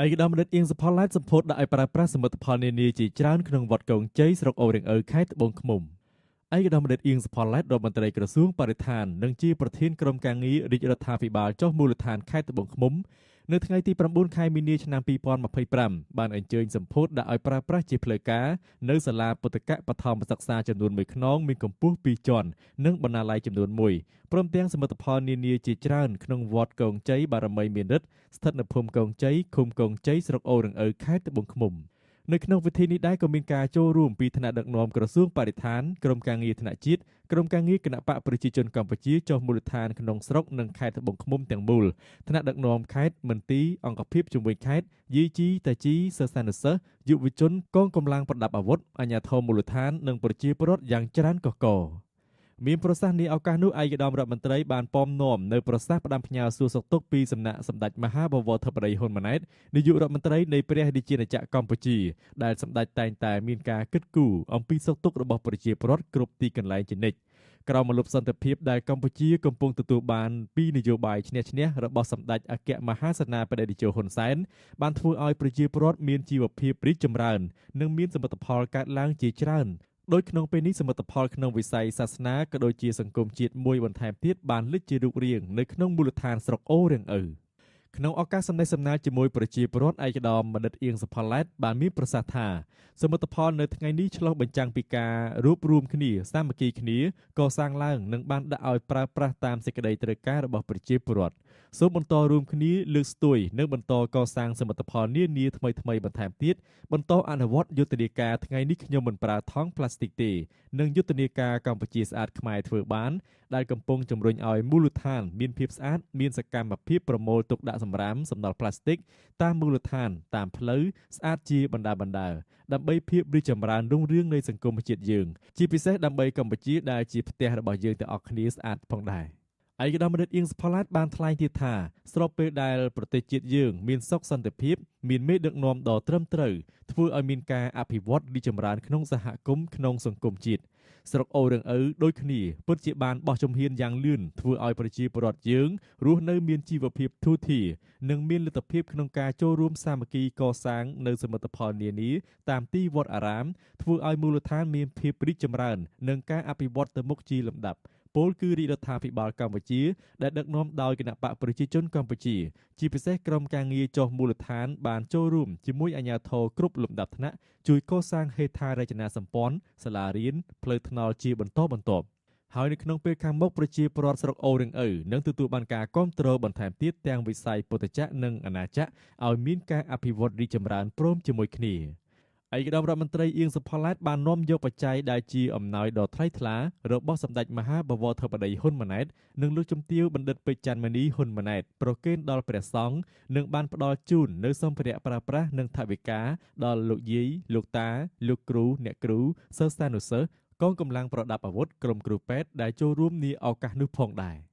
ឯកឧត្តមបណ្ឌិតអៀងសុផល្លែតសម្ពោធដាក់ឲ្យប្រើប្រាស់សមិទ្ធផលនានាជាច្រើនក្នុងវត្តកោងជ័យស្រុកអូររៀងឪខេត្តត្បូងឃ្មុំឯកឧត្តមបណ្ឌិតអៀងសុផល្លែតរដ្ឋមន្ត្រីក្រសួងបរិស្ថាននិងជាប្រធានក្រុមការងាររាជរដ្ឋាភិបាលចុះមូលដ្ឋានខេត្តត្បូងឃ្មុំនៅថ្ងៃទី9ខែមីនាឆ្នាំ2025បានអញ្ជើញសម្ពោធដាក់ឲ្យប្រើប្រាស់ជាផ្លូវការនៅសាលាពុទ្ធកបឋមសិក្សាចំនួន1ខ្នងមានកម្ពស់2ជាន់និងបណ្ណាល័យចំនួន1ព្រមទាំងសមិទ្ធផលនានាជាច្រើនក្នុងវត្តកោងជ័យបារមីមានរិទ្ធស្ថិតនៅភូមិកោងជ័យឃុំកោងជ័យស្រុកអូររៀងឪខេត្តត្បូងឃ្មុំនៅក្នុងពិធីនេះដែរក៏មានការចូលរួមពីថ្នាក់ដឹកនាំក្រសួងបរិស្ថានក្រុមការងារថ្នាក់ជាតិក្រុមការងារគណៈបកប្រជាជនកម្ពុជាចុះមូលដ្ឋានក្នុងស្រុកនិងខេត្តត្បូងឃ្មុំទាំងមូលថ្នាក់ដឹកនាំខេត្តមន្ទីរអង្គភាពជំនួយខេត្តយាយជីតាជីសិស្សានុសិស្សយុវជនកងកម្លាំងប្រដាប់អាវុធអាជ្ញាធរមូលដ្ឋាននិងប្រជាពលរដ្ឋយ៉ាងច្រើនកកកមានប្រសាសន៍នេះឱកាសនោះឯកឧត្តមរដ្ឋមន្ត្រីបានពំនាំនៅប្រសាសន៍ផ្ដាំផ្ញើសួរសុខទុក្ខពីសំណាក់សម្ដេចមហាបវរធិបតីហ៊ុនម៉ាណែតនាយករដ្ឋមន្ត្រីនៃព្រះរាជាណាចក្រកម្ពុជាដែលសម្ដេចតែងតែមានការគិតគូរអំពីសុខទុក្ខរបស់ប្រជាពលរដ្ឋគ្រប់ទីកន្លែងជានិច្ចក្រោមមលុបសន្តិភាពដែលកម្ពុជាកំពុងទទួលបានពីនយោបាយឈ្នះឈ្នះរបស់សម្ដេចអគ្គមហាសេនាបតីតេជោហ៊ុនសែនបានធ្វើឲ្យប្រជាពលរដ្ឋមានជីវភាពរីកចម្រើននិងមានសមិទ្ធផលកើតឡើងជាច្រើនដោយក្នុងពេលនេះសមិទ្ធផលក្នុងវិស័យសាសនាក៏ដូចជាសង្គមជាតិមួយបន្ថែមទៀតបានលេចជារូបរាងនៅក្នុងមូលដ្ឋានស្រុកអូររៀងឪក្នុងឱកាសសម្ដែងសម្ដាលជាមួយប្រជាពលរដ្ឋឯកឧត្តមបណ្ឌិតអៀងសុផល្លែតបានមានប្រសាសន៍ថាសមិទ្ធផលនៅថ្ងៃនេះឆ្លុះបញ្ចាំងពីការរួបរวมគ្នាសាមគ្គីគ្នាកសាងឡើងនិងបានដាក់ឲ្យប្រើប្រាស់តាមសេចក្តីត្រូវការរបស់ប្រជាពលរដ្ឋសូមបន្តរួមគ្នាលើកស្ទួយនិងបន្តកសាងសមិទ្ធផលនានាថ្មីបន្ថែមទៀតបន្តអនុវត្តយុទ្ធនាការថ្ងៃនេះខ្ញុំមិនប្រើថង់ប្លាស្ទិកទេនិងយុទ្ធនាការកម្ពុជាស្អាតខ្មែរធ្វើបានដែលកំពុងជំរុញឲ្យមូលដ្ឋានមានភាពស្អាតមានសកម្មភាពប្រមូលទុកដាក់សំរាមសំណល់ប្លាស្ទិកតាមមូលដ្ឋានតាមផ្លូវស្អាតជាបណ្ដាដើម្បីភាពរីកចម្រើនរុងរឿងនៃសង្គមជាតិយើងជាពិសេសដើម្បីកម្ពុជាដែលជាផ្ទះរបស់យើងទាំងអស់គ្នាស្អាតផងដែរឯកឧត្តមបណ្ឌិតអៀងសុផល្លែតបានថ្លែងទៀតថាស្របពេលដែលប្រទេសជាតិយើងមានសុខសន្តិភាពមានមេដឹកនាំដ៏ត្រឹមត្រូវធ្វើឲ្យមានការអភិវឌ្ឍរីកចម្រើនក្នុងសហគមន៍ក្នុងសង្គមជាតិស្រុកអូររៀងឪដូចគ្នាពិតជាបានបោះជំហានយ៉ាងលឿនធ្វើឲ្យប្រជាពលរដ្ឋយើងរស់នៅមានជីវភាពធូរធារនិងមានលទ្ធភាពក្នុងការចូលរួមសាមគ្គីកសាងនៅសមិទ្ធផលនានាតាមទីវត្តអារាមធ្វើឲ្យមូលដ្ឋានមានភាពរីកចម្រើននិងការអភិវឌ្ឍទៅមុខជាលំដាប់ពលគឺរាជរដ្ឋាភិបាលកម្ពុជាដែលដឹកនាំដោយគណៈបកប្រជាជនកម្ពុជាជាពិសេសក្រុមការងារចុះមូលដ្ឋានបានចូលរួមជាមួយអាជ្ញាធរគ្រប់លំដាប់ថ្នាក់ជួយកសាងហេដ្ឋារចនាសម្ព័ន្ធសាលារៀនផ្លូវថ្នល់ជាបន្តបន្ទាប់ហើយនៅក្នុងពេលខាងមុខប្រជាពលរដ្ឋស្រុកអូររៀងឪនឹងទទួលបានការគាំទ្របន្ថែមទៀតទាំងវិស័យពុទ្ធចក្រនិងអាណាចក្រឲ្យមានការអភិវឌ្ឍរីកចម្រើនព្រមជាមួយគ្នាឯកឧត្តមរដ្ឋមន្ត្រីអៀងសុផល្លែតបាននាំយកបច្ច័យដែលជាអំណោយដ៏ថ្លៃថ្លារបស់សម្ដេចមហាបវរធិបតីហ៊ុនម៉ាណែតនិងលោកជំទាវបណ្ឌិតពេជ្រច័ន្ទមនីហ៊ុនម៉ាណែតប្រគេនដល់ព្រះសង្ឃនិងបានផ្ដល់ជូននៅសម្ភារៈប្រើប្រាស់និងថវិកាដល់លោកយាយលោកតាលោកគ្រូអ្នកគ្រូសិស្សានុសិស្សកងកម្លាំងប្រដាប់អាវុធក្រុមគ្រូពេទ្យដែលចូលរួមនាឱកាសនោះផងដែរ